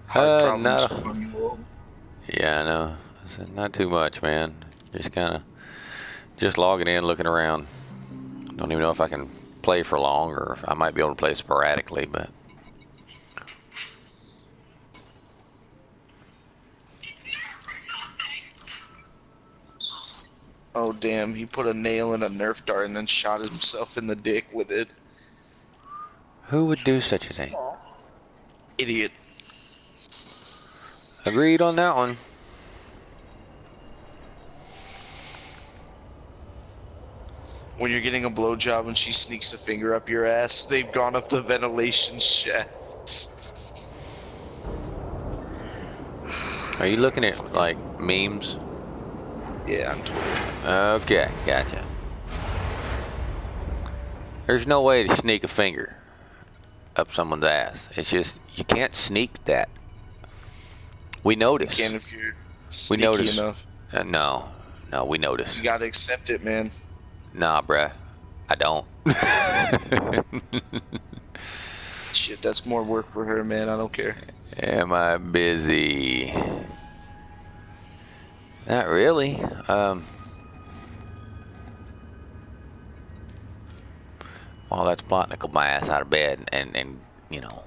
Hard problems, Not. funny little. Yeah, I know. Not too much, man. Just kind of just logging in, looking around. Don't even know if I can play for long, or if I might be able to play sporadically, but. Oh damn, he put a nail in a Nerf dart and then shot himself in the dick with it. Who would do such a thing? Idiot. Agreed on that one. When you're getting a blowjob and she sneaks a finger up your ass, they've gone up the ventilation shaft. Are you looking at, like, memes? Yeah, on Twitter. Okay, gotcha. There's no way to sneak a finger up someone's ass. It's just, you can't sneak that. We notice. You can if you're sneaky enough. No, we notice. You gotta accept it, man. Nah, bruh. I don't. Shit, that's more work for her, man. I don't care. Am I busy? Not really. Well, that's Botnickle my ass out of bed, and you know.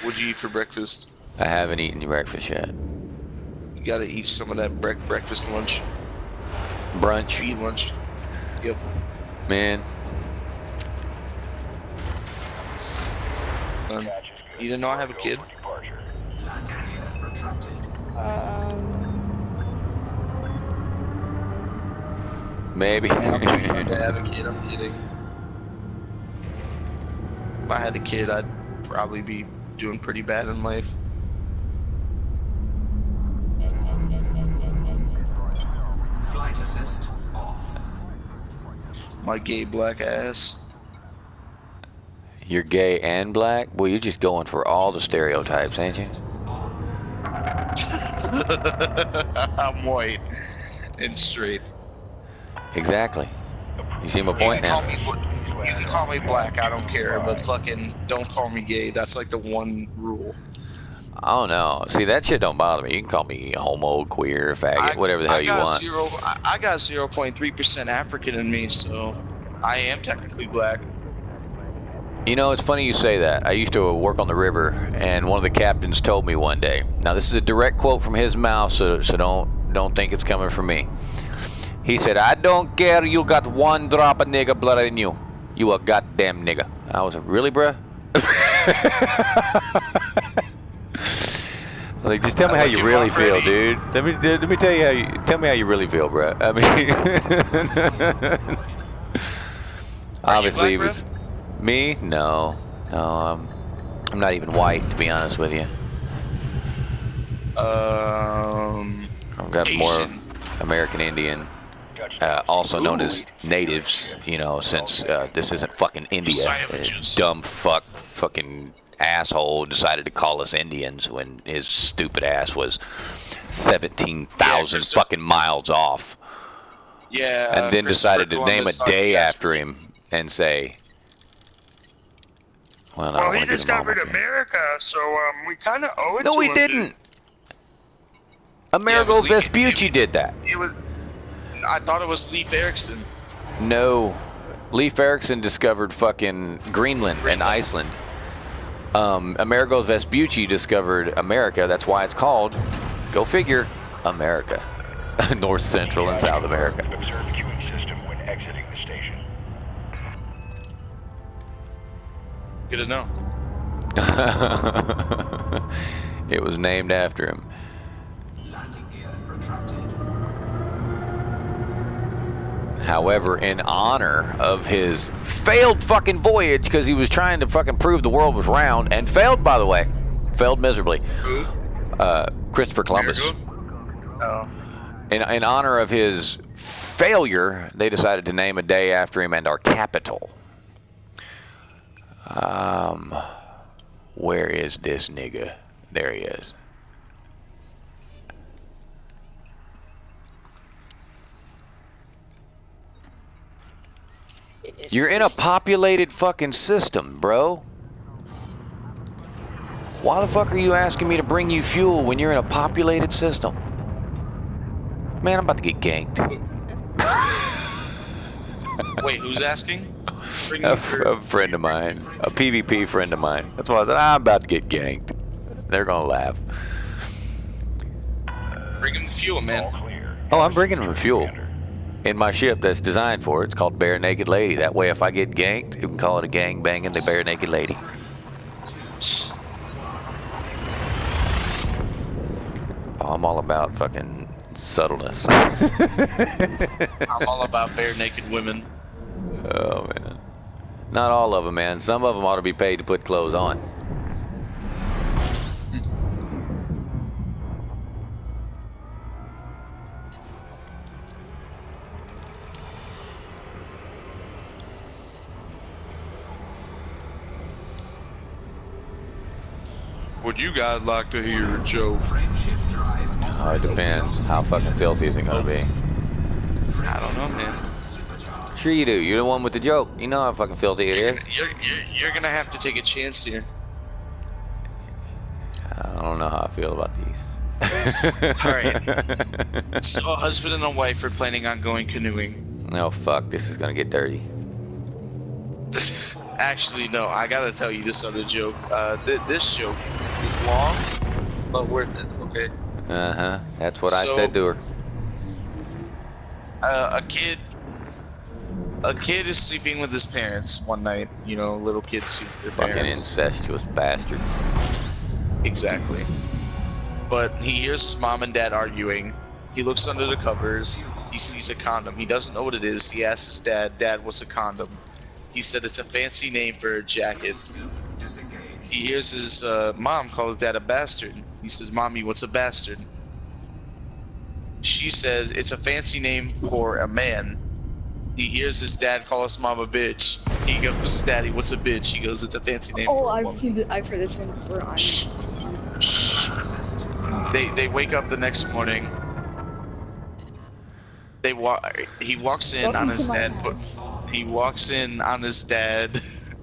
What'd you eat for breakfast? I haven't eaten breakfast yet. You gotta eat some of that breakfast, lunch. Brunch. Eat lunch. Yep. Man. You didn't know I have a kid? Maybe. I'm not going to have a kid. I'm kidding. If I had a kid, I'd probably be doing pretty bad in life. Flight assist off. My gay black ass. You're gay and black? Well, you're just going for all the stereotypes, ain't you? I'm white and straight. Exactly. You see my You point can call now? me you can call me black, I don't care, but fucking don't call me gay. That's like the one rule. I don't know. See, that shit don't bother me. You can call me homo, queer, faggot, whatever the hell you want. I got 0.3% African in me, so I am technically black. You know, it's funny you say that. I used to work on the river, and one of the captains told me one day. Now, this is a direct quote from his mouth, so don't think it's coming from me. He said, "I don't care. You got one drop of nigga blood in you. You a goddamn nigga." I was like, "Really, bruh?" Like, just tell me how you really feel, dude. Let me tell you tell me how you really feel, bruh. I mean, obviously it was me. No, I'm not even white, to be honest with you. I've got more American Indian, also known as natives. You know, since this isn't fucking India, dumb fucking asshole decided to call us Indians when his stupid ass was 17,000 fucking miles off. Yeah. And then decided to name a day after him and say, well, he discovered America, so we kind of owe it to him. No, he didn't. Amerigo Vespucci did that. It was. I thought it was Leif Erikson. No, Leif Erikson discovered fucking Greenland and Iceland. Amerigo Vespucci discovered America. That's why it's called, go figure, America. North, Central, and South America. Observe queuing system when exiting the station. Good to know. It was named after him. Landing gear retracted. However, in honor of his failed fucking voyage, because he was trying to fucking prove the world was round, and failed, by the way, failed miserably. Who? Christopher Columbus. Oh. In honor of his failure, they decided to name a day after him and our capital. Where is this nigga? There he is. You're in a populated fucking system, bro. Why the fuck are you asking me to bring you fuel when you're in a populated system? Man, I'm about to get ganked. Wait, who's asking? A friend of mine. A PvP friend of mine. That's why I said, I'm about to get ganked. They're gonna laugh. Bring him the fuel, man. Oh, I'm bringing him fuel. In my ship that's designed for it. It's called Bare Naked Lady. That way, if I get ganked, you can call it a gang banging the Bare Naked Lady. Oh, I'm all about fucking subtleness. I'm all about bare naked women. Oh, man. Not all of them, man. Some of them ought to be paid to put clothes on. Would you guys like to hear a joke? Frame shift drive. Oh, it depends. How fucking filthy is it gonna be? I don't know, man. Supercharged. Sure you do. You're the one with the joke. You know how fucking filthy it is. You're gonna have to take a chance here. I don't know how I feel about these. Alright. So a husband and a wife are planning on going canoeing. Oh fuck, this is gonna get dirty. Actually, no, I gotta tell you this other joke. This joke is long, but worth it, okay? Uh-huh. That's what I said to her. A kid is sleeping with his parents one night. You know, little kids sleep with their Fucking parents. incestuous bastards. Exactly. But he hears his mom and dad arguing, He looks under the covers. He sees a condom. He doesn't know what it is. He asks his dad, "Dad, what's a condom?" He said it's a fancy name for a jacket. He hears his mom call his dad a bastard. He says, "Mommy, what's a bastard?" She says it's a fancy name for a man. He hears his dad call his mom a bitch. He goes, "Daddy, what's a bitch?" He goes, "It's a fancy name Oh, for a I've woman." seen the. I've heard this one before. Shh. They wake up the next morning. He walks in Welcome on to his my dad. house. He walks in on his dad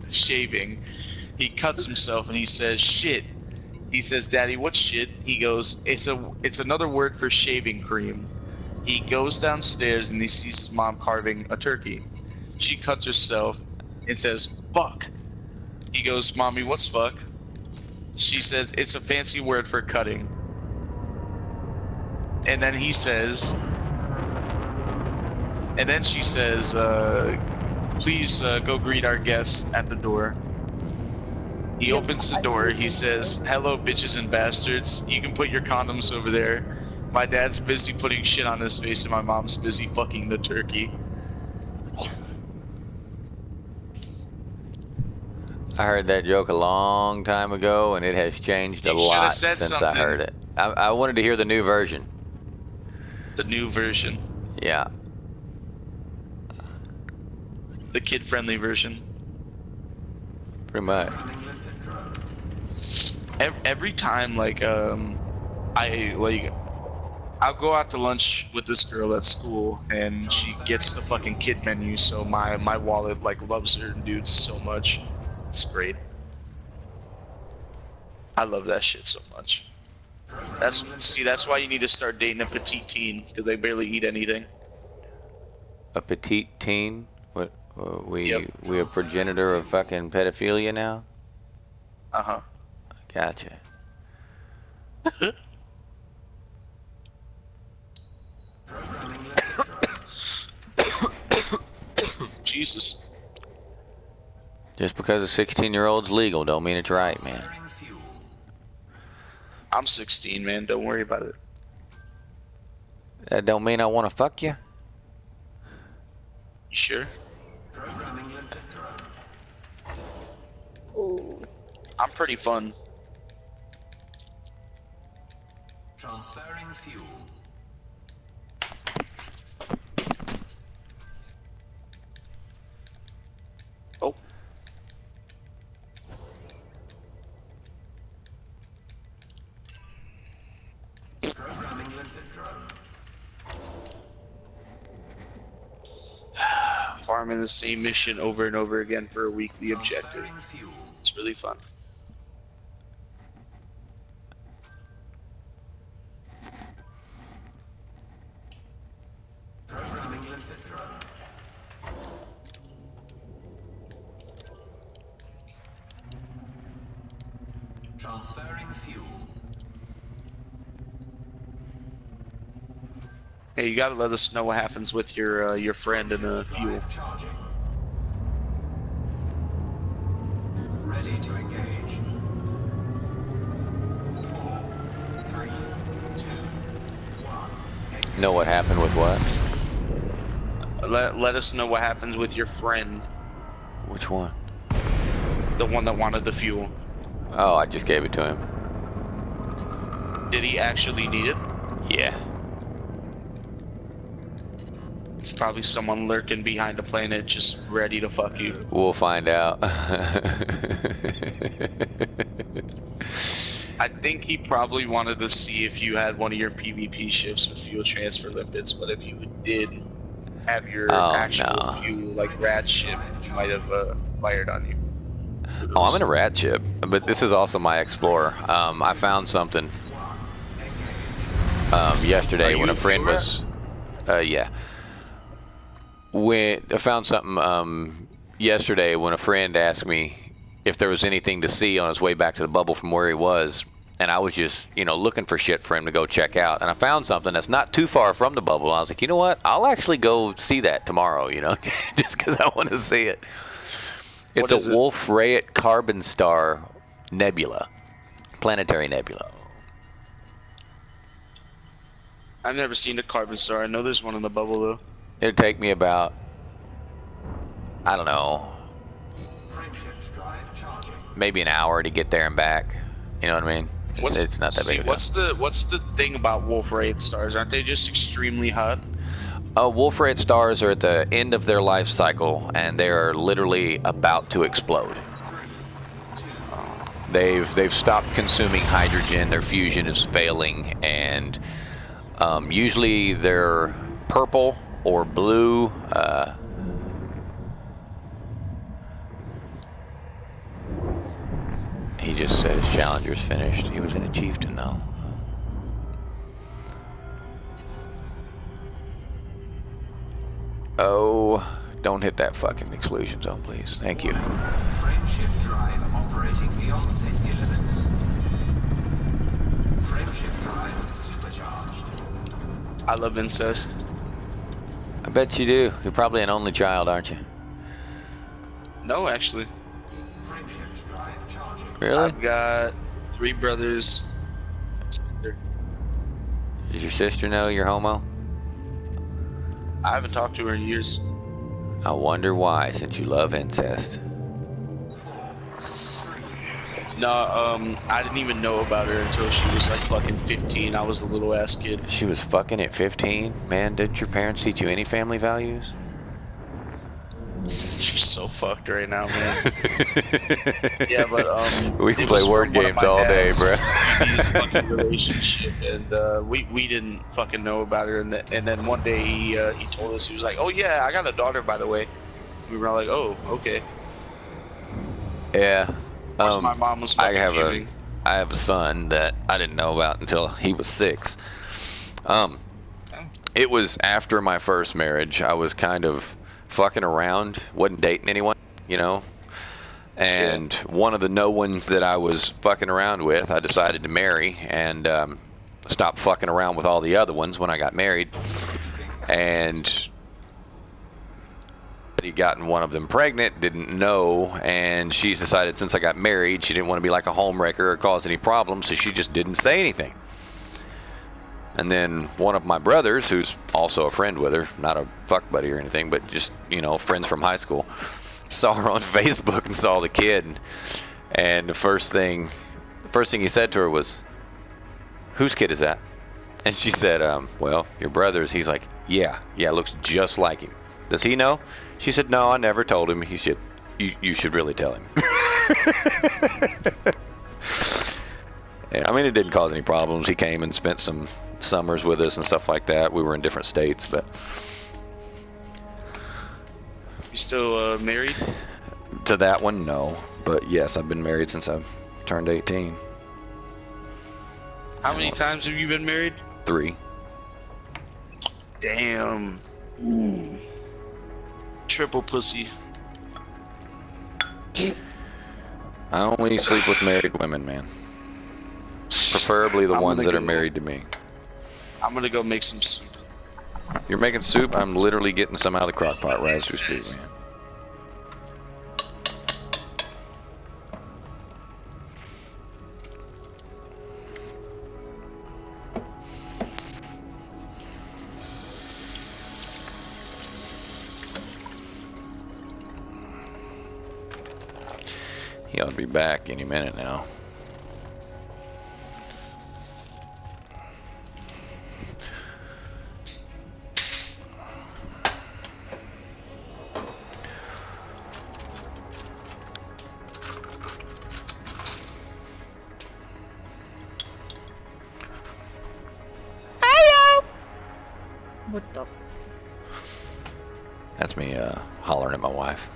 shaving. He cuts himself and he says, "Shit." He says, "Daddy, what's shit?" He goes, It's another word for shaving cream." He goes downstairs and he sees his mom carving a turkey. She cuts herself and says, "Fuck." He goes, "Mommy, what's fuck?" She says, "It's a fancy word for cutting." And then he says, and then she says, "Please go greet our guests at the door." He opens the door. He says, "Hello, bitches and bastards. You can put your condoms over there. My dad's busy putting shit on his face and my mom's busy fucking the turkey." I heard that joke a long time ago, and it has changed a You shoulda lot said since I something. heard it. I wanted to hear the new version. The new version. Yeah. The kid-friendly version. Pretty much. Every time, like, I'll go out to lunch with this girl at school, and she gets the fucking kid menu, so my wallet, like, loves her dude so much. It's great. I love that shit so much. That's why you need to start dating a petite teen, because they barely eat anything. A petite teen? What? We Yep. a progenitor of fucking pedophilia now? Uh-huh. Gotcha. Jesus. Just because a 16-year-old's legal don't mean it's right, man. I'm 16, man. Don't worry about it. That don't mean I want to fuck you. You sure? Oh. I'm pretty fun. Transferring fuel. Oh. Programming limpet drone. Farming the same mission over and over again for a weekly objective. Transferring fuel. It's really fun. Programming limpet drone. Transferring fuel. Hey, you gotta let us know what happens with your friend and the fuel. Drive charging. Ready to engage. 4, 3, 2, 1. Know what happened with what? Let us know what happens with your friend, Which one? the one that wanted the fuel. Oh, I just gave it to him. Did he actually need it? Yeah. It's probably someone lurking behind a planet just ready to fuck you. We'll find out. I think he probably wanted to see if you had one of your PvP ships with fuel transfer limpets, but if you did have your Oh, actual no. fuel, like rat ship, he might have fired on you. Oh, I'm in a rat ship, but this is also my Explorer. I found something yesterday Are when you a friend fuel was, yeah. When I found something yesterday when a friend asked me if there was anything to see on his way back to the bubble from where he was, and I was just, looking for shit for him to go check out, and I found something that's not too far from the bubble. I was like, you know what? I'll actually go see that tomorrow, just because I want to see it. It's a What is it? Wolf-Rayet Carbon Star Nebula, planetary nebula. I've never seen a carbon star. I know there's one in the bubble though. It'd take me about, I don't know, Frameshift drive charging. maybe an hour to get there and back. You know what I mean? It's not that big of a deal. What's the thing about Wolf Rayet stars? Aren't they just extremely hot? Wolf Rayet stars are at the end of their life cycle, and they are literally about to explode. They've stopped consuming hydrogen. Their fusion is failing, and usually they're purple or blue. He just said his Challenger's finished. He was in a Chieftain though. Oh, don't hit that fucking exclusion zone, please. Thank you. Frameshift drive operating beyond safety limits. Frameshift drive supercharged. I love incest. I bet you do. You're probably an only child, aren't you? No, actually. Frameshift drive charging. Really? I've got 3 brothers. Does your sister know you're homo? I haven't talked to her in years. I wonder why, since you love incest. No, I didn't even know about her until she was like fucking 15. I was a little ass kid. She was fucking at 15? Man, didn't your parents teach you any family values? She's so fucked right now, man. Yeah, but we can play word games all day, bro. His fucking relationship, and we didn't fucking know about her, and then one day he told us, he was like, "Oh yeah, I got a daughter, by the way." We were like, "Oh, okay." Yeah. My mom was fucking fuming. I have a son that I didn't know about until he was 6. It was after my first marriage. I was kind of fucking around, wasn't dating anyone, you know. And one of the no ones that I was fucking around with, I decided to marry and stop fucking around with all the other ones when I got married. And he'd gotten one of them pregnant, didn't know, and she's decided since I got married, she didn't want to be like a homewrecker or cause any problems, so she just didn't say anything. And then one of my brothers, who's also a friend with her, not a fuck buddy or anything, but just, you know, friends from high school, saw her on Facebook and saw the kid, and the first thing he said to her was, "Whose kid is that?" And she said, "Well, your brother's." He's like, yeah, looks just like him. Does he know? She said, "No, I never told him." He said, you should really tell him. Yeah, I mean, it didn't cause any problems. He came and spent some summers with us and stuff like that. We were in different states, but... You still married? To that one, no. But yes, I've been married since I turned 18. How many times have you been married? 3. Damn. Triple pussy. I only sleep with married women, man. Preferably the ones that are married to me. I'm gonna go make some soup. You're making soup? I'm literally getting some out of the crock pot right as we speak, man. He ought to be back any minute now. What the? That's me hollering at my wife.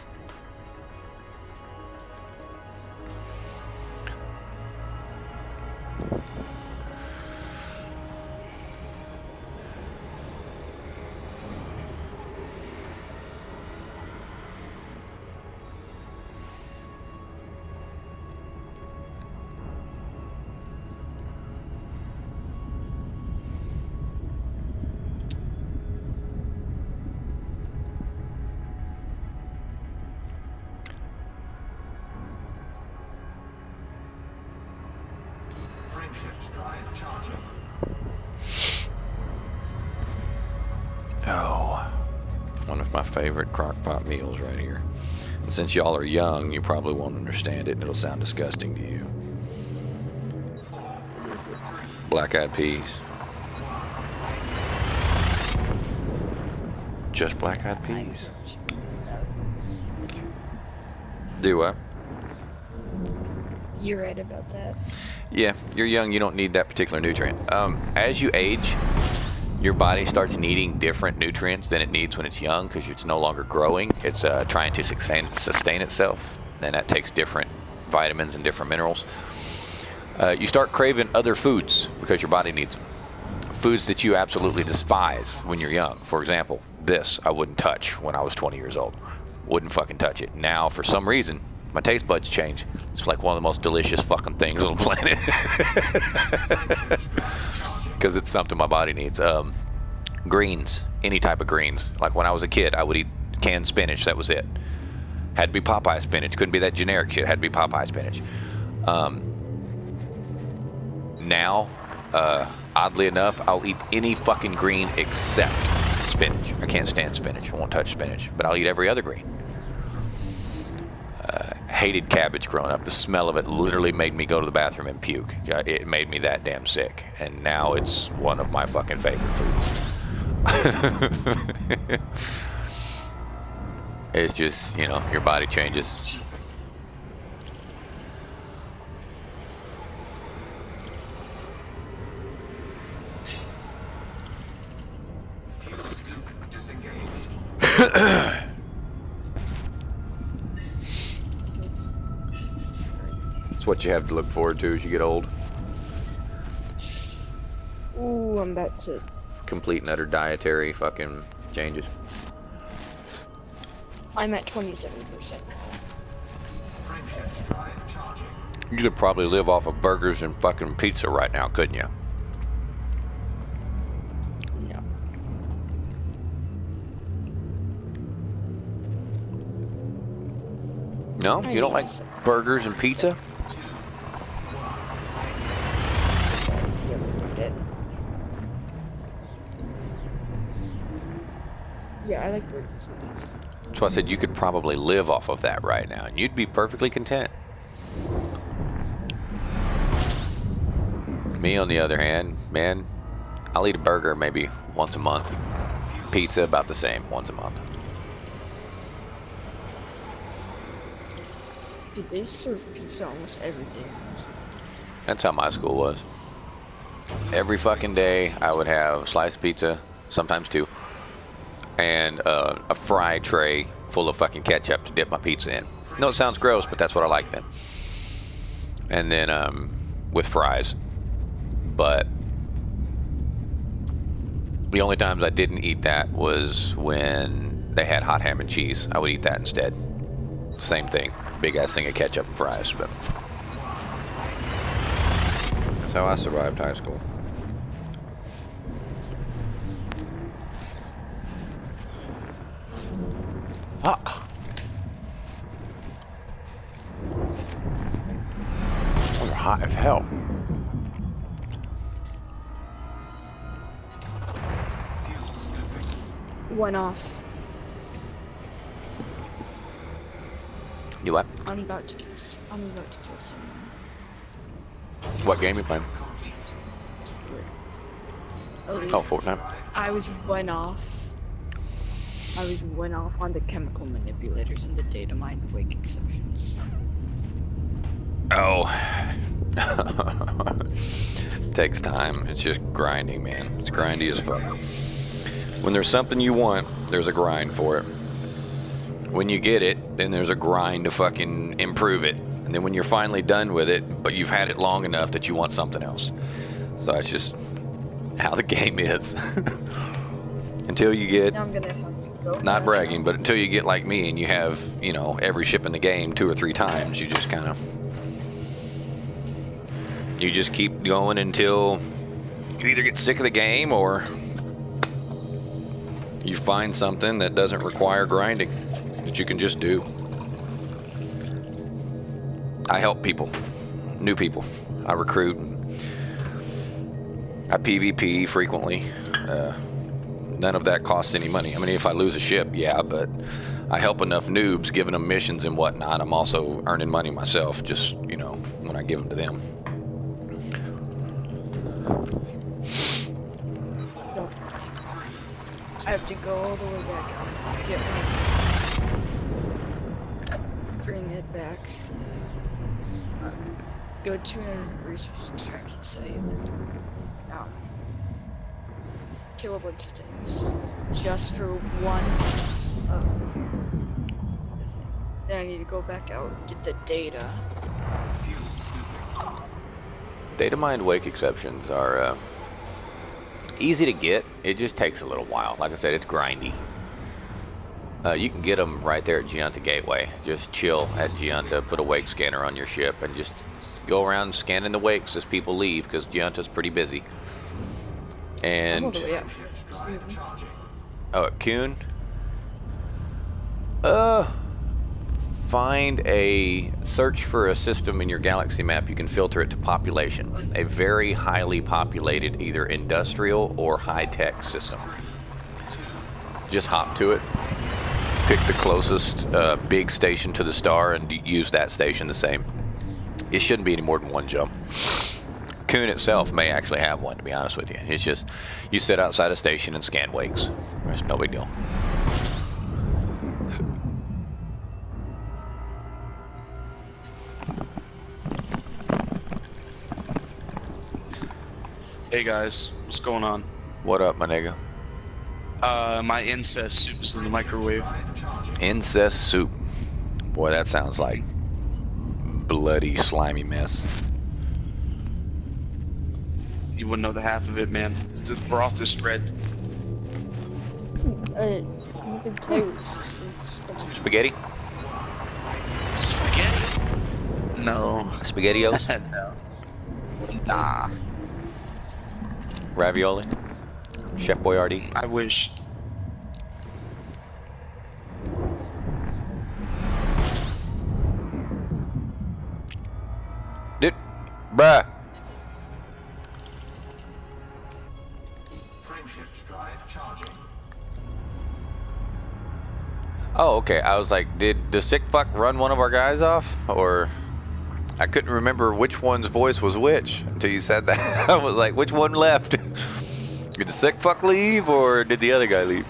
My favorite crock-pot meals right here. And since y'all are young, you probably won't understand it, and it'll sound disgusting to you. Black-eyed peas. Just black-eyed peas. Do what? You're right about that. Yeah, you're young, you don't need that particular nutrient. As you age, your body starts needing different nutrients than it needs when it's young because it's no longer growing. It's trying to sustain itself, and that takes different vitamins and different minerals. You start craving other foods because your body needs them. Foods that you absolutely despise when you're young. For example, this I wouldn't touch when I was 20 years old. Wouldn't fucking touch it. Now, for some reason, my taste buds change. It's like one of the most delicious fucking things on the planet. Because it's something my body needs. Greens, any type of greens. Like when I was a kid, I would eat canned spinach. That was it. Had to be Popeye spinach. Couldn't be that generic shit. Had to be Popeye spinach. Now, oddly enough, I'll eat any fucking green except spinach. I can't stand spinach. I won't touch spinach. But I'll eat every other green. Hated cabbage growing up. The smell of it literally made me go to the bathroom and puke. It made me that damn sick. And now it's one of my fucking favorite foods. It's just, you know, your body changes. Fuel scoop disengaged. It's what you have to look forward to as you get old. Ooh, I'm about to. Complete and utter dietary fucking changes. I'm at 27% now. Frameshift drive charging. You could probably live off of burgers and fucking pizza right now, couldn't you? No. No? You don't like burgers and pizza? Yeah, we did. Yeah, I like burgers and pizza. That's why I said you could probably live off of that right now, and you'd be perfectly content. Me, on the other hand, man, I'll eat a burger maybe once a month. Pizza, about the same, once a month. Dude, they serve pizza almost every day. That's how my school was. Every fucking day, I would have sliced pizza, sometimes two, and a fry tray full of fucking ketchup to dip my pizza in. No, it sounds gross, but that's what I like then. And then with fries. But the only times I didn't eat that was when they had hot ham and cheese. I would eat that instead. Same thing. Big ass thing of ketchup and fries, but that's how I survived high school. Ah. Oh, they're hot as hell. Fuel scooping. One off. You what? I'm about to kill someone. What game you playing? Complete. Oh, Fortnite. I was one off. I was one off on the chemical manipulators and the data mine wake exceptions. Oh. Takes time. It's just grinding, man. It's grindy as fuck. When there's something you want, there's a grind for it. When you get it, then there's a grind to fucking improve it. And then when you're finally done with it, but you've had it long enough that you want something else. So it's just how the game is. Until you get, Now I'm gonna have to go. not bragging, but until you get like me and you have, you know, every ship in the game 2 or 3 times, you just kind of, you just keep going until you either get sick of the game or you find something that doesn't require grinding, that you can just do. I help people, new people. I recruit. I PvP frequently. none of that costs any money. I mean, if I lose a ship, yeah, but I help enough noobs giving them missions and whatnot. I'm also earning money myself, just, you know, when I give them to them. I have to go all the way back up. Get my... Bring it back. Go to a resource extraction site. Now. Kill a bunch of things. Just for one piece of the thing. Then I need to go back out, get the data. Fuel scooping. Data mined wake exceptions are easy to get. It just takes a little while. Like I said, it's grindy. You can get them right there at Giunta Gateway. Just chill at Giunta, put a wake scanner on your ship, and just go around scanning the wakes as people leave, because Giunta's pretty busy. And All the way up. oh, at Kuhn? Find a search for a system in your galaxy map. You can filter it to population. A very highly populated, either industrial or high-tech system. Just hop to it. Pick the closest big station to the star and use that station the same. It shouldn't be any more than one jump. Kuhn itself may actually have one, to be honest with you. It's just, you sit outside a station and scan wakes. There's no big deal. Hey guys, what's going on? What up, my nigga? My incest soup is in the microwave. Incest soup. Boy, that sounds like bloody, slimy mess. You wouldn't know the half of it, man. The broth is spread. Nothing play with stuff. Spaghetti? Spaghetti? No. SpaghettiOs? No. Nah. Ravioli? Chef Boyardee? I wish. Dude, bruh. Frameshift drive charging. Oh, okay. I was like, did the sick fuck run one of our guys off? Or I couldn't remember which one's voice was which until you said that. I was like, which one left? Did the sick fuck leave or did the other guy leave?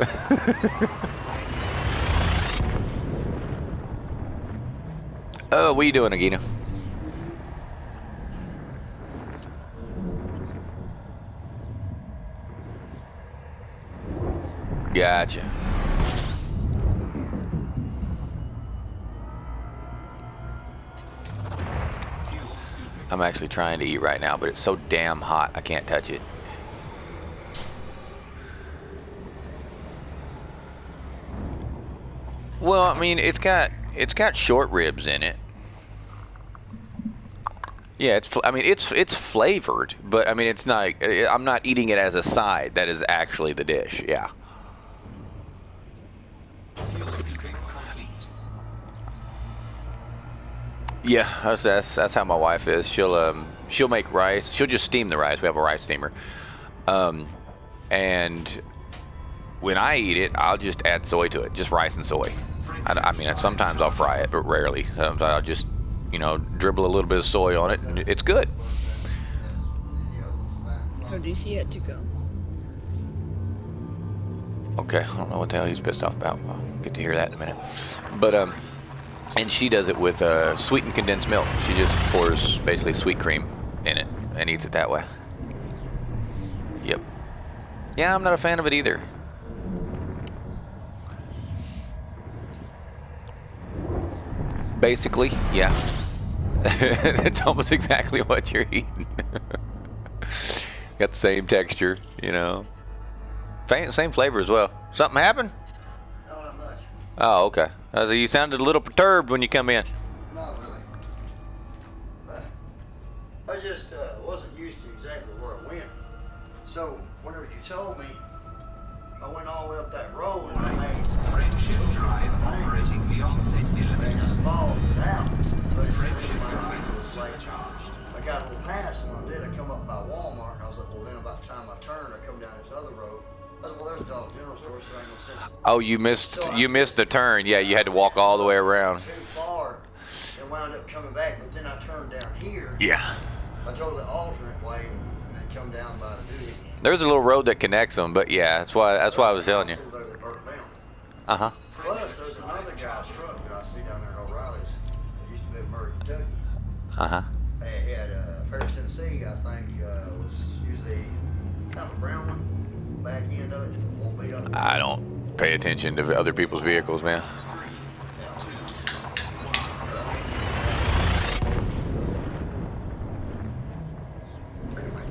Oh, what are you doing, Agina? Gotcha. I'm actually trying to eat right now, but it's so damn hot I can't touch it. Well, I mean, it's got short ribs in it. Yeah, it's flavored, but I mean, it's not. I'm not eating it as a side. That is actually the dish. Yeah. Yeah, that's how my wife is. She'll make rice. She'll just steam the rice. We have a rice steamer. And when I eat it, I'll just add soy to it, just rice and soy. I mean, sometimes I'll fry it, but rarely. Sometimes I'll just, dribble a little bit of soy on it, and it's good. Oh, DC had to go. Okay, I don't know what the hell he's pissed off about. I'll get to hear that in a minute. But and she does it with sweetened condensed milk. She just pours basically sweet cream in it and eats it that way. Yep. Yeah, I'm not a fan of it either. Basically, yeah. That's almost exactly what you're eating. Got the same texture, Same flavor as well. Something happened? No, not much. Oh, okay. You sounded a little perturbed when you come in. Not really. I just wasn't used to exactly where I went. So, whenever you told me, I went all the way up that road and I made Frameshift drive operating beyond safety limits. balls down. But it's Frameshift really drive like, supercharged. I got a little pass, and when I did, I come up by Walmart, and I was like, well, then by the time I turn, I come down this other road. I was like, well, there's the Dollar General store, so I ain't gonna send it. Oh, you missed the turn. Yeah, you had to walk all the way around. Too far and wound up coming back, but then I turned down here. Yeah. I drove the alternate way and then come down by the duty. There's a little road that connects them, but yeah, that's why I was telling you. Uh huh. Plus, there's another guy's truck that I see down there in O'Reilly's. It used to be in Murray, Kentucky. Uh huh. He had Ferris, Tennessee, I think, was usually kind of a brown one. Back end of it won't be up. I don't pay attention to other people's vehicles, man. Anyway,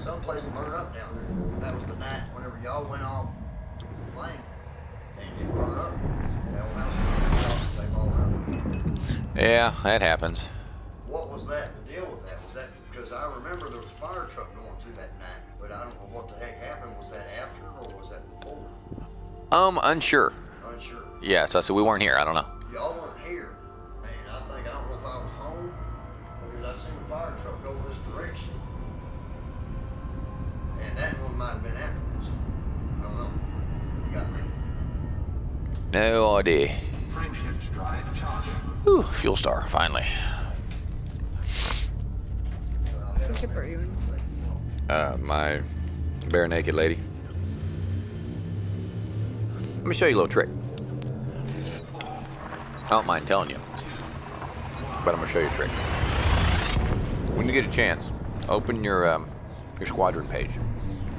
some places burned up down there. That was the night whenever y'all went off the plane and it burned up. That whole house burned up. They all up. Yeah, that happens. What was that? The deal with that? Was that because I remember there was a fire truck going through that night, but I don't know what the heck happened. Was that after or was that before? Unsure. Unsure. Yeah, so we weren't here. I don't know. Y'all weren't here, and I don't know if I was home because I seen the fire truck go this direction, and that one might have been afterwards. I don't know. You got me. No idea. Frameshift drive charging. Whew, fuel star, finally. What's your party doing? My bare naked lady. Let me show you a little trick. I don't mind telling you, but I'm gonna show you a trick. When you get a chance, open your squadron page,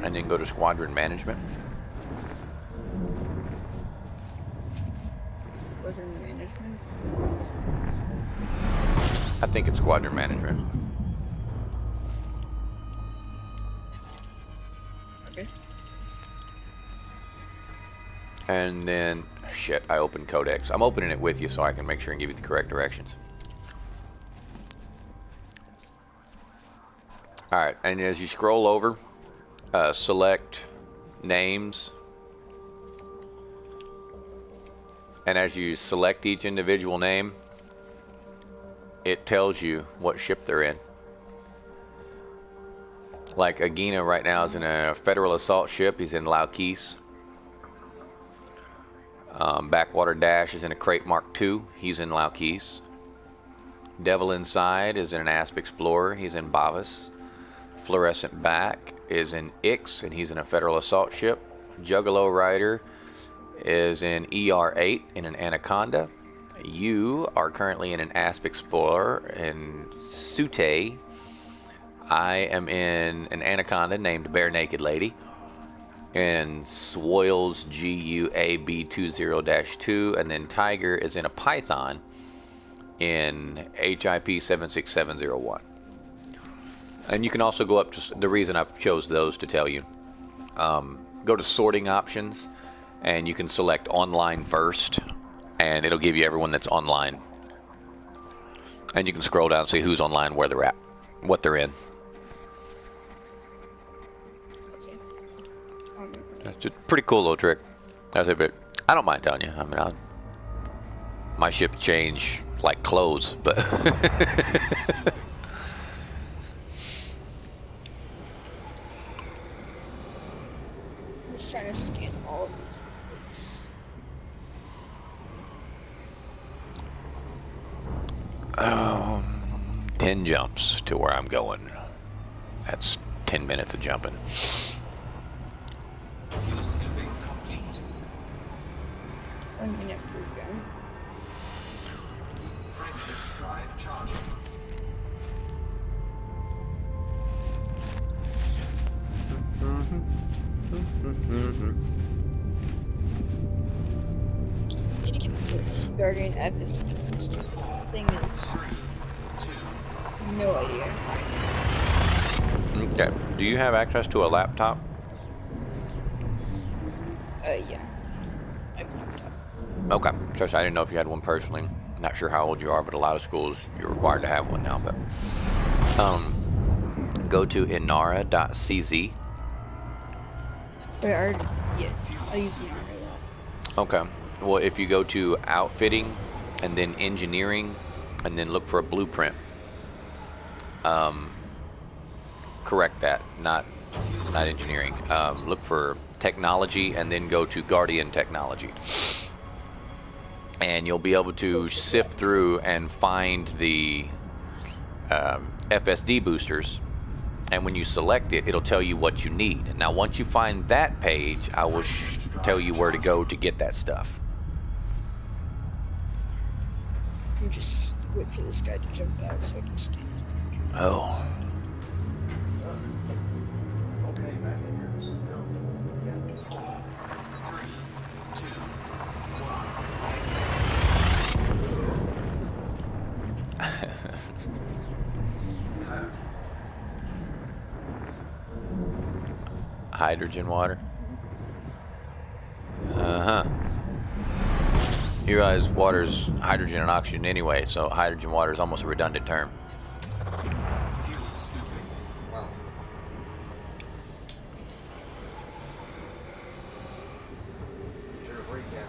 and then go to squadron management. Was it management? I think it's squadron management. Okay. And then, shit, I opened Codex. I'm opening it with you so I can make sure and give you the correct directions. Alright, and as you scroll over, select names. And as you select each individual name, it tells you what ship they're in. Like Agena right now is in a Federal assault ship. He's in Laukis. Backwater Dash is in a Crate Mark II. He's in Laukis. Devil Inside is in an Asp Explorer. He's in Bavis. Fluorescent Back is in Ix, and he's in a Federal assault ship. Juggalo Rider is in ER8 in an Anaconda. You are currently in an Asp Explorer in Sute. I am in an Anaconda named Bare Naked Lady. And Swoils GUAB20-2, and then Tiger is in a Python in HIP 76701. And you can also go up to the reason I chose those to tell you. Go to sorting options, and you can select online first, and it'll give you everyone that's online. And you can scroll down and see who's online, where they're at, what they're in. It's a pretty cool little trick. That's a bit. I don't mind telling you. I mean, my ships change like clothes, but. I'm just trying to scan all of these roads. 10 jumps to where I'm going. That's 10 minutes of jumping. Fuel scooping complete. 1 minute per jump. Frameshift drive charging. Need to get the Guardian F is thing is no idea. Okay. Do you have access to a laptop? Yeah. I have a laptop. Okay. Just I didn't know if you had one personally. Not sure how old you are, but a lot of schools you're required to have one now. But go to inara.cz. But I already, yeah, I use the Inara. Okay. Well, if you go to outfitting and then engineering and then look for a blueprint, correct that. Not not engineering. Look for technology and then go to Guardian Technology. And you'll be able to sift through and find the FSD boosters. And when you select it, it'll tell you what you need. Now, once you find that page, I will tell you where to go to get that stuff. You just wait for this guy to jump back so I can stand his back. Oh. Okay, back in here. So, yeah. 4, 3, 2, 1. Hydrogen water. You realize water's hydrogen and oxygen anyway, so hydrogen water is almost a redundant term. Fuel scooping. Wow. Should have recapped it.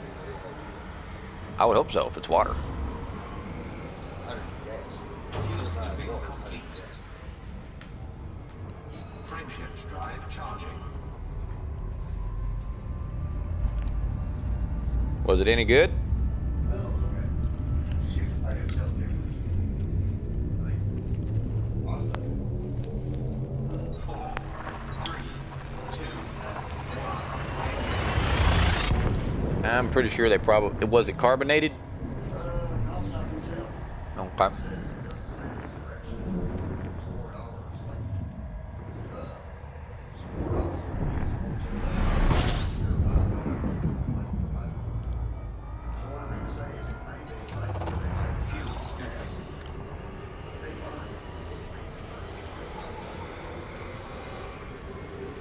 I would hope so if it's water. Hydrogen gas. Fuel scooping complete. Frameshift drive charging. Was it any good? Oh, okay. I can tell the difference. Honestly. 4, 3, 2, I'm pretty sure they probably... Was it carbonated? I'll not tell. Okay. fuel scooping.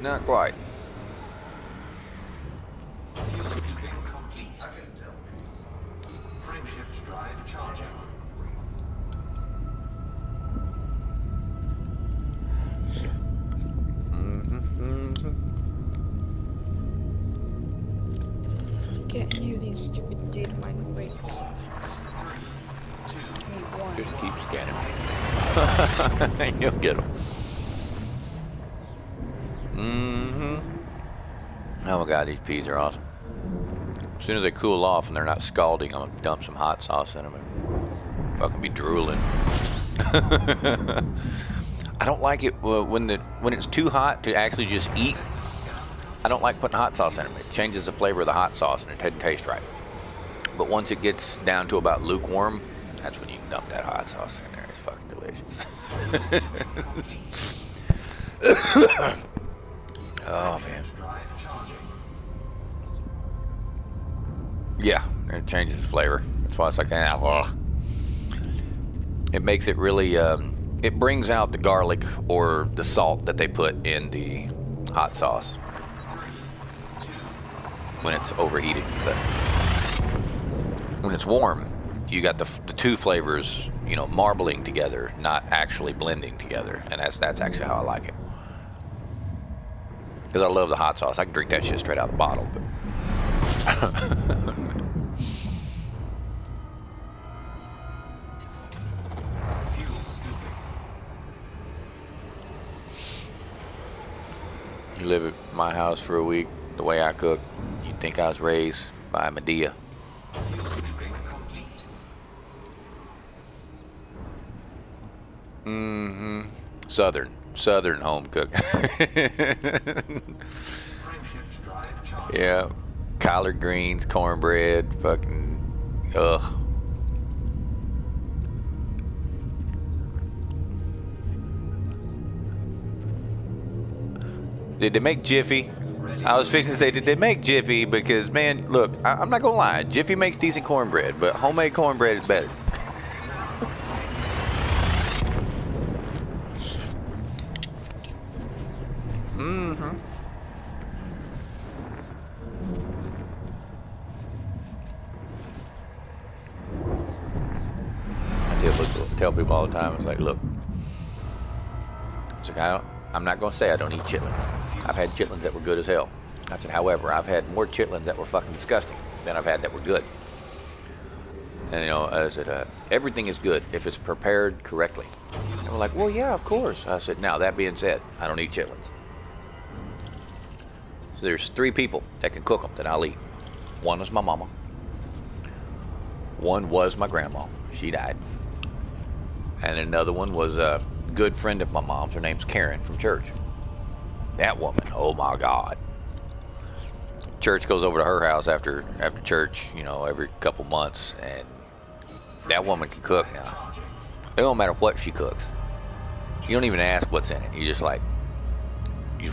Not quite. Fuel scooping complete. Frameshift drive charging. Get any of these stupid data mining wake exceptions. 3, 2, Give me one. Just keep scanning. You'll get them. Oh my god, these peas are awesome. As soon as they cool off and they're not scalding, I'm gonna dump some hot sauce in them and fucking be drooling. I don't like it when it's too hot to actually just eat. system scan. I don't like putting hot sauce in them. It changes the flavor of the hot sauce and it doesn't taste right. But once it gets down to about lukewarm, that's when you can dump that hot sauce in there. It's fucking delicious. Oh man. Drive charging. Yeah, it changes the flavor. That's why it's like, ugh. It makes it really, it brings out the garlic or the salt that they put in the hot sauce 3, 2, when it's overheated. But when it's warm, you got the two flavors, you know, marbling together, not actually blending together. And that's actually how I like it. Because I love the hot sauce. I can drink that shit straight out of the bottle. But fuel scooping. you live at my house for a week, the way I cook, you'd think I was raised by Medea. Fuel scooping complete. Southern home cook. Frameshift drive charging. Yeah, collard greens, cornbread, fucking, ugh. Did they make Jiffy? I was fixing to say, did they make Jiffy? Because, man, look, I'm not gonna lie, Jiffy makes decent cornbread, but homemade cornbread is better. I tell people all the time, it's like, look, it's like, I'm not going to say I don't eat chitlins. I've had chitlins that were good as hell. I said, however, I've had more chitlins that were fucking disgusting than I've had that were good. And, you know, I said, everything is good if it's prepared correctly. And we're like, well, yeah, of course. I said, now, that being said, I don't eat chitlins. So there's 3 people that can cook them that I'll eat. One was my mama. One was my grandma. She died. And another one was a good friend of my mom's. Her name's Karen from church. That woman, oh my God. Church goes over to her house after church, you know, every couple months, and that woman can cook now. It don't matter what she cooks. You don't even ask what's in it. You just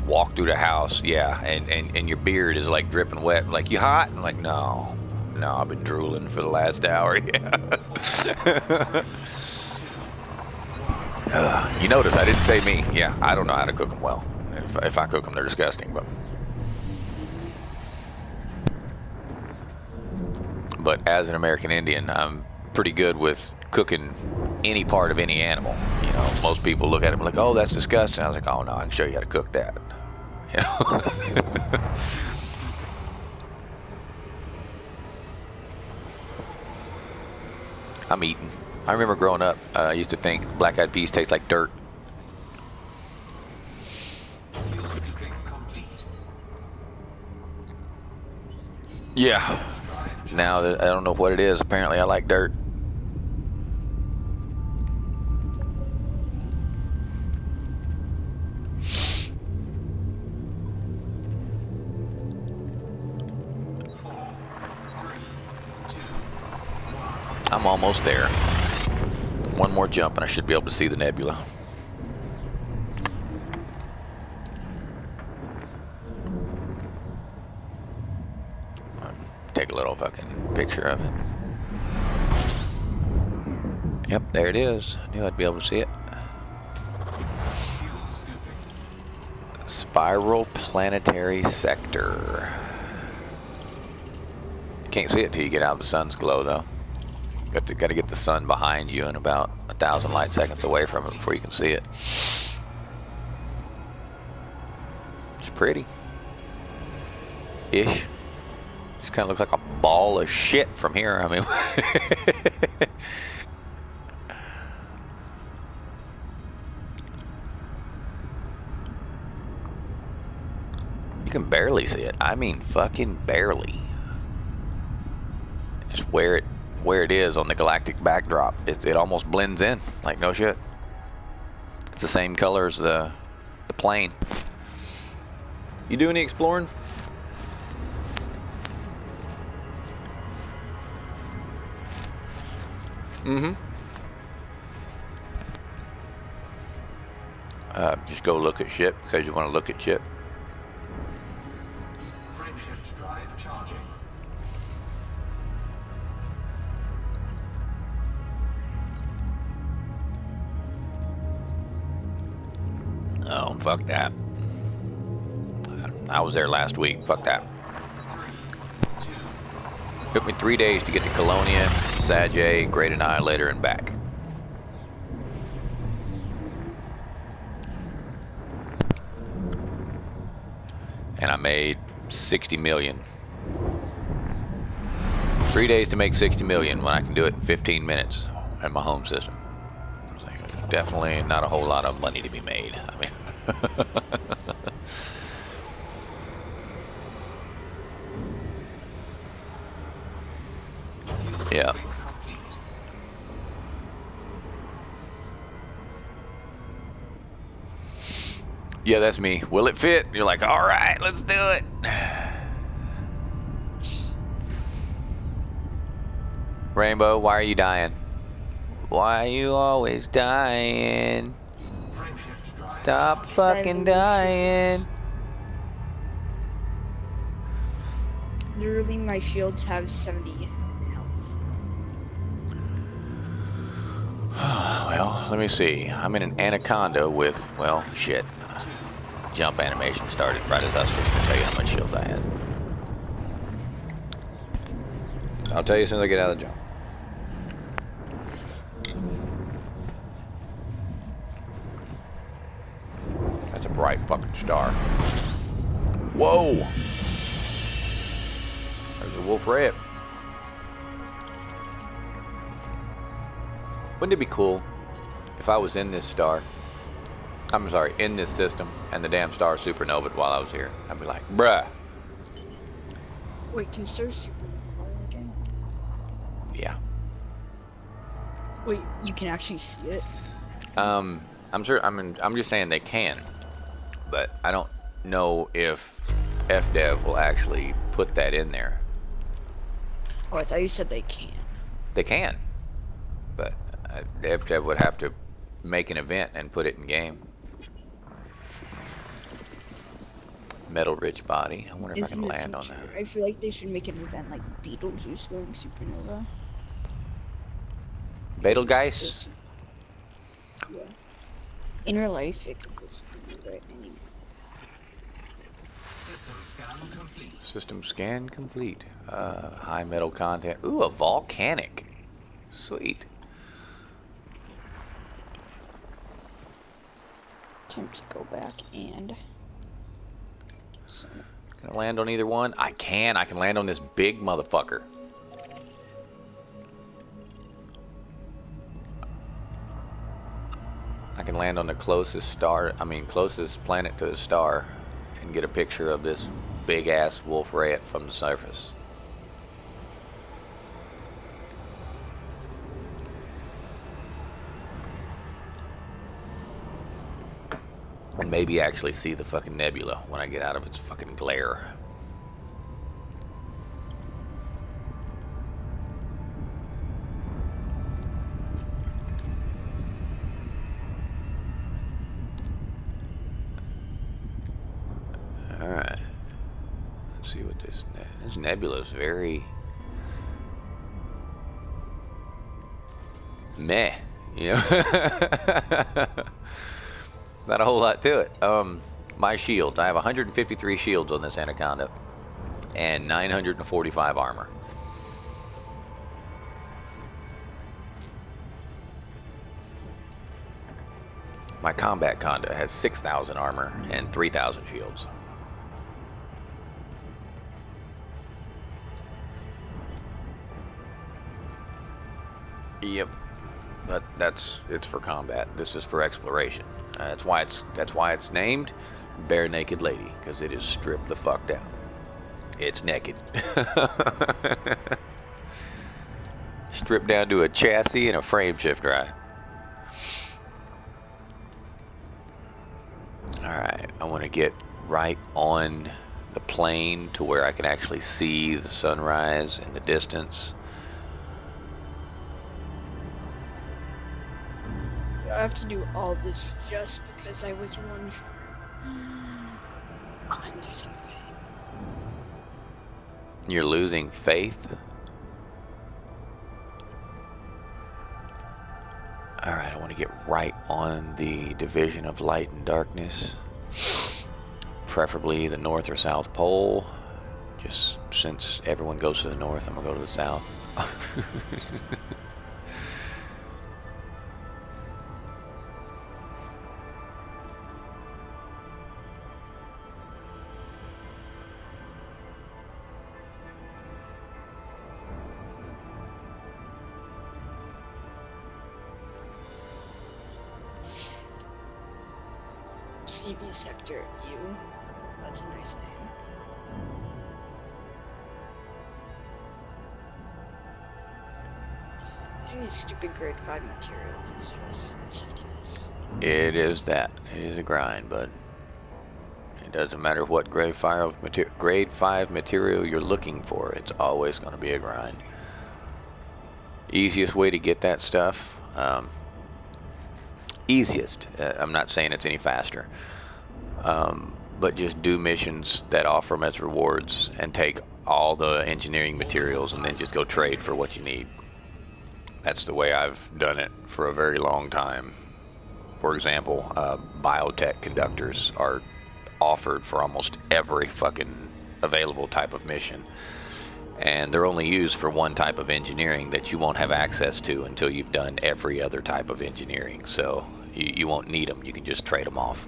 walk through the house, yeah, and your beard is like dripping wet. Like, you hot? I'm like, no, I've been drooling for the last hour. Yeah. You notice I didn't say me. Yeah, I don't know how to cook them well. If I cook them, they're disgusting. But as an American Indian, I'm pretty good with cooking any part of any animal. You know, most people look at it like, oh, that's disgusting. I was like, oh no, I can show you how to cook that. You know? I'm eating. I remember growing up, I used to think black eyed peas taste like dirt. Fuel scooping complete. Yeah. Now that I don't know what it is, apparently I like dirt. I'm almost there. One more jump and I should be able to see the nebula. Take a little fucking picture of it. Yep, there it is. I knew I'd be able to see it. Fuel scooping. Spiral planetary sector. Can't see it till you get out of the sun's glow, though. Got to get the sun behind you and about 1,000 light seconds away from it before you can see it. It's pretty. Ish. Just kind of looks like a ball of shit from here. I mean, you can barely see it. I mean, fucking barely. Just where it is on the galactic backdrop, it almost blends in. Like, no shit. It's the same color as the plane. You do any exploring? Mm-hmm. Just go look at shit because you want to look at shit. Frameshift drive charging. Oh, fuck that. I was there last week. Fuck that. 3, 2, Took me 3 days to get to Colonia, Sajay, Great Annihilator, and back. And I made 60 million. 3 days to make 60 million when I can do it in 15 minutes in my home system. I was like, definitely not a whole lot of money to be made. I mean, yeah. Yeah, that's me. Will it fit? You're like, all right, let's do it. Rainbow, why are you dying? Why are you always dying? frameshift drive Stop charging. fucking dying. Literally, my shields have 70 health. Well, let me see. I'm in an anaconda with, well, shit. Jump animation started right as I was supposed to tell you how much shields I had. I'll tell you as soon as I get out of the jump. That's a bright fucking star. Whoa! There's a wolf rip. Wouldn't it be cool if I was in this star I'm sorry, in this system, and the damn star supernovaed while I was here, I'd be like, bruh. Wait, can stars supernova in the game? Yeah. Wait, you can actually see it? I'm sure. I'm just saying they can, but I don't know if FDev will actually put that in there. Oh, I thought you said they can. They can, but FDev would have to make an event and put it in game. Metal rich body. I wonder if I This can is the land on future. that. I feel like they should make an event like Beetlejuice going supernova. Betelgeuse? Yeah. In real life, it could go supernova at any. System scan complete. System scan complete. High metal content. Ooh, a volcanic. Sweet. Attempt to go back and. So, Can I land on either one? I can. I can land on this big motherfucker. I can land on the closest star, closest planet to the star, and get a picture of this big ass wolf rat from the surface. And maybe actually see the fucking nebula when I get out of its fucking glare. Alright. Let's see what this nebula is very meh, you know. Not a whole lot to it. My shield. I have 153 shields on this Anaconda and 945 armor. My combat Conda has 6,000 armor and 3,000 shields. Yep, but it's for combat. This is for exploration. That's why it's named Bare Naked Lady, because it is stripped the fuck down. It's naked. Stripped down to a chassis and a frame shift drive. Alright, I want to get right on the plane to where I can actually see the sunrise in the distance. I have to do all this just because I was wondering. I'm losing faith. You're losing faith? Alright, I want to get right on the division of light and darkness. Preferably the North or South Pole. Just since everyone goes to the North, I'm going to go to the South. CV Sector U. That's a nice name. Getting these stupid grade 5 materials is just tedious. It is that. It is a grind, but it doesn't matter what grade 5 material you're looking for. It's always going to be a grind. Easiest way to get that stuff, easiest. I'm not saying it's any faster, but just do missions that offer them as rewards and take all the engineering materials and then just go trade for what you need. That's the way I've done it for a very long time. For example, biotech conductors are offered for almost every fucking available type of mission, and they're only used for one type of engineering that you won't have access to until you've done every other type of engineering. So you won't need them. You can just trade them off.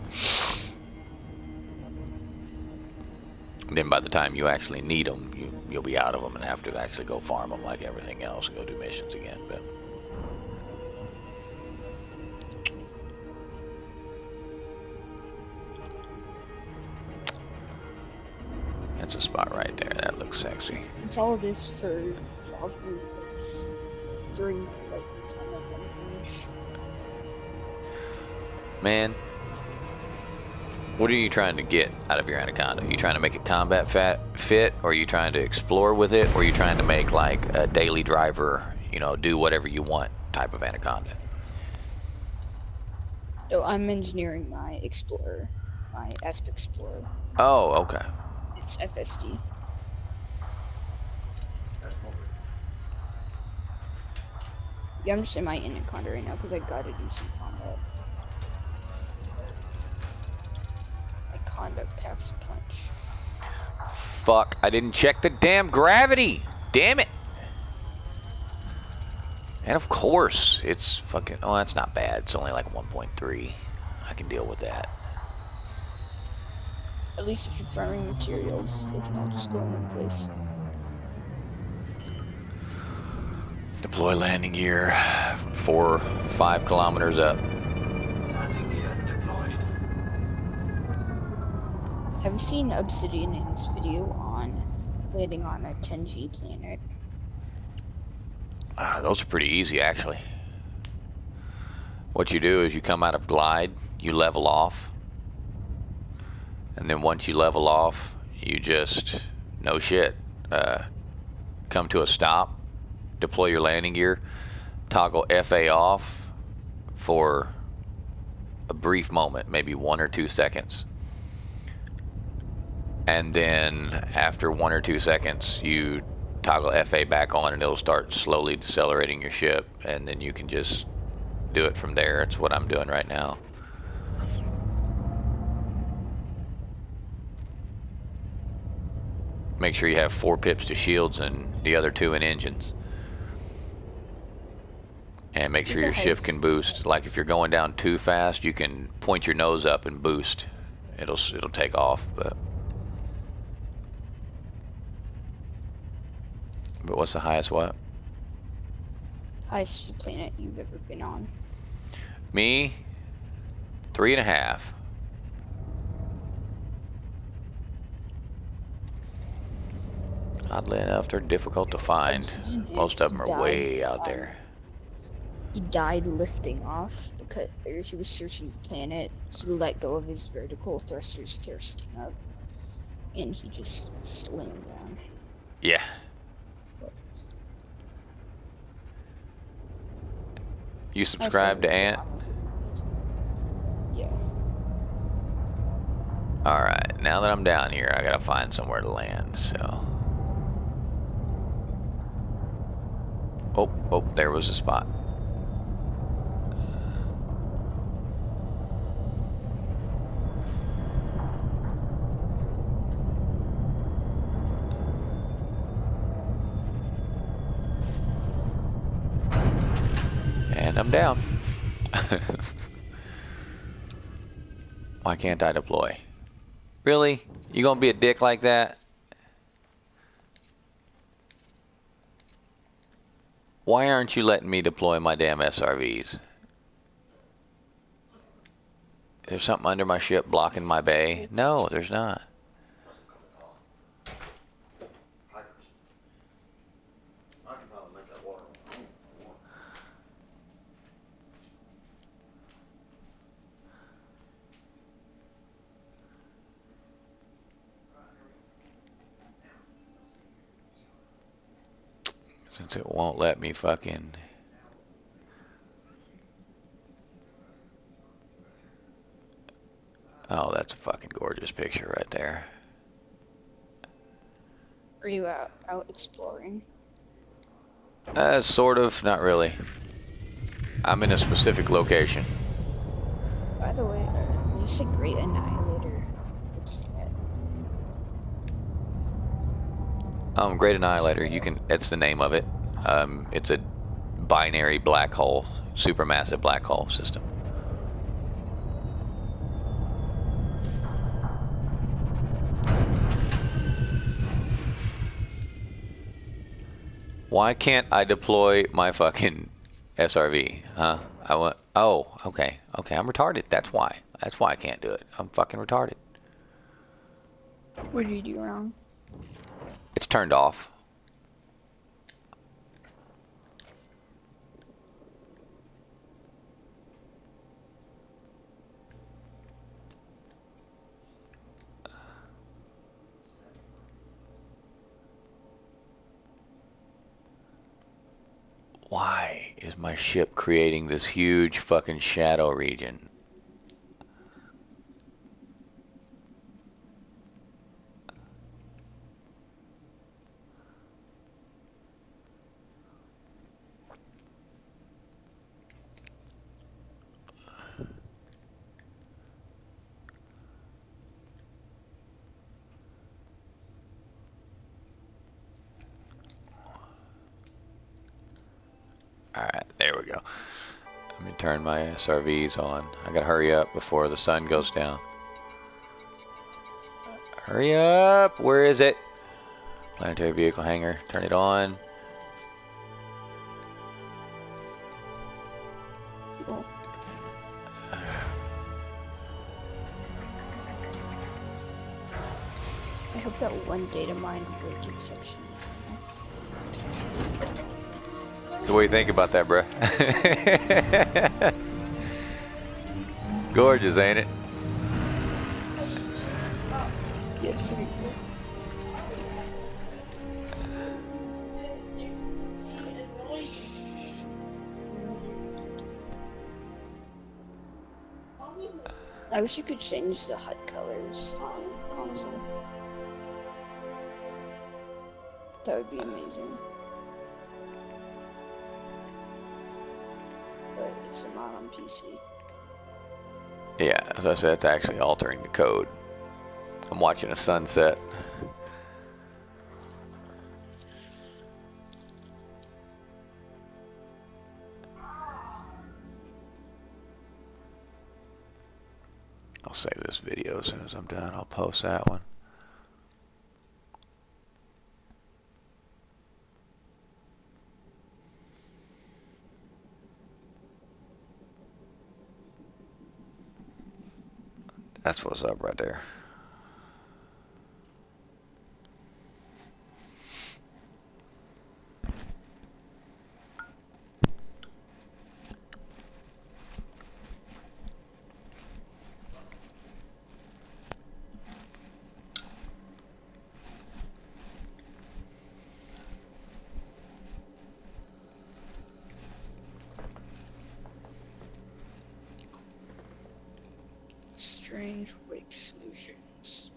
And then by the time you actually need them, you'll be out of them and have to actually go farm them like everything else and go do missions again. But That's a spot right there. That looks sexy. It's all this for probably like 3 minutes on the finish. Man, what are you trying to get out of your Anaconda? Are you trying to make it combat fit, or are you trying to explore with it, or are you trying to make like a daily driver, you know, do whatever you want type of Anaconda? So I'm engineering my Explorer, my Asp Explorer. Oh, okay. It's FSD. Yeah, I'm just in my Anaconda right now because I gotta do some combat. My conduct packs a punch. Fuck, I didn't check the damn gravity. Damn it. And of course, it's fucking, oh, that's not bad. It's only like 1.3. I can deal with that. At least if you're farming materials, they can all just go in one place. Deploy landing gear 4-5 kilometers up. Landing gear deployed. Have you seen Obsidian in his video on landing on a 10G planet? Those are pretty easy, actually. What you do is you come out of glide, you level off, and then once you level off, you just, no shit, come to a stop, deploy your landing gear, toggle FA off for a brief moment, maybe 1 or 2 seconds. And then after 1 or 2 seconds, you toggle FA back on and it'll start slowly decelerating your ship, and then you can just do it from there. It's what I'm doing right now. Make sure you have 4 pips to shields and the other 2 in engines. And make sure your shift can boost. Like if you're going down too fast, you can point your nose up and boost. It'll take off, but what's the highest what? Highest planet you've ever been on. Me, 3.5. Oddly enough, they're difficult to find. Most of them are way out there. He died lifting off because he was searching the planet. He let go of his vertical thrusters thrusting up, and he just slammed down. Yeah. You subscribe to Ant? Yeah. Alright, now that I'm down here, I gotta find somewhere to land, so. Oh, there was a spot. And I'm down. Why can't I deploy? Really? You gonna be a dick like that? Why aren't you letting me deploy my damn SRVs? There's something under my ship blocking my bay? No, there's not. Since it won't let me fucking... Oh, that's a fucking gorgeous picture right there. Are you out exploring? Sort of, not really. I'm in a specific location. By the way, you said Great Annihilator. What's that? Great Annihilator, you can, it's the name of it. It's a binary black hole, supermassive black hole system. Why can't I deploy my fucking SRV, huh? Oh, okay, I'm retarded, that's why I can't do it. I'm fucking retarded. What did you do wrong? turned off. Why is my ship creating this huge fucking shadow region? Alright, there we go. Let me turn my SRVs on. I gotta hurry up before the sun goes down. Hurry up! Where is it? Planetary vehicle hangar. Turn it on. Oh. I hope that one data mine break exception is enough. So what do you think about that, bruh? Gorgeous, ain't it? Yeah, it's pretty cool. I wish you could change the HUD colors on console. That would be amazing. But it's not on PC. Yeah, as I said, it's actually altering the code. I'm watching a sunset. I'll save this video as soon as I'm done. I'll post that one. That's what's up right there. Strange wake solutions.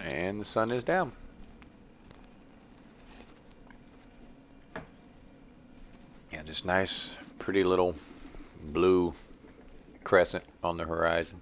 And the sun is down. Yeah, just nice, pretty little blue crescent on the horizon.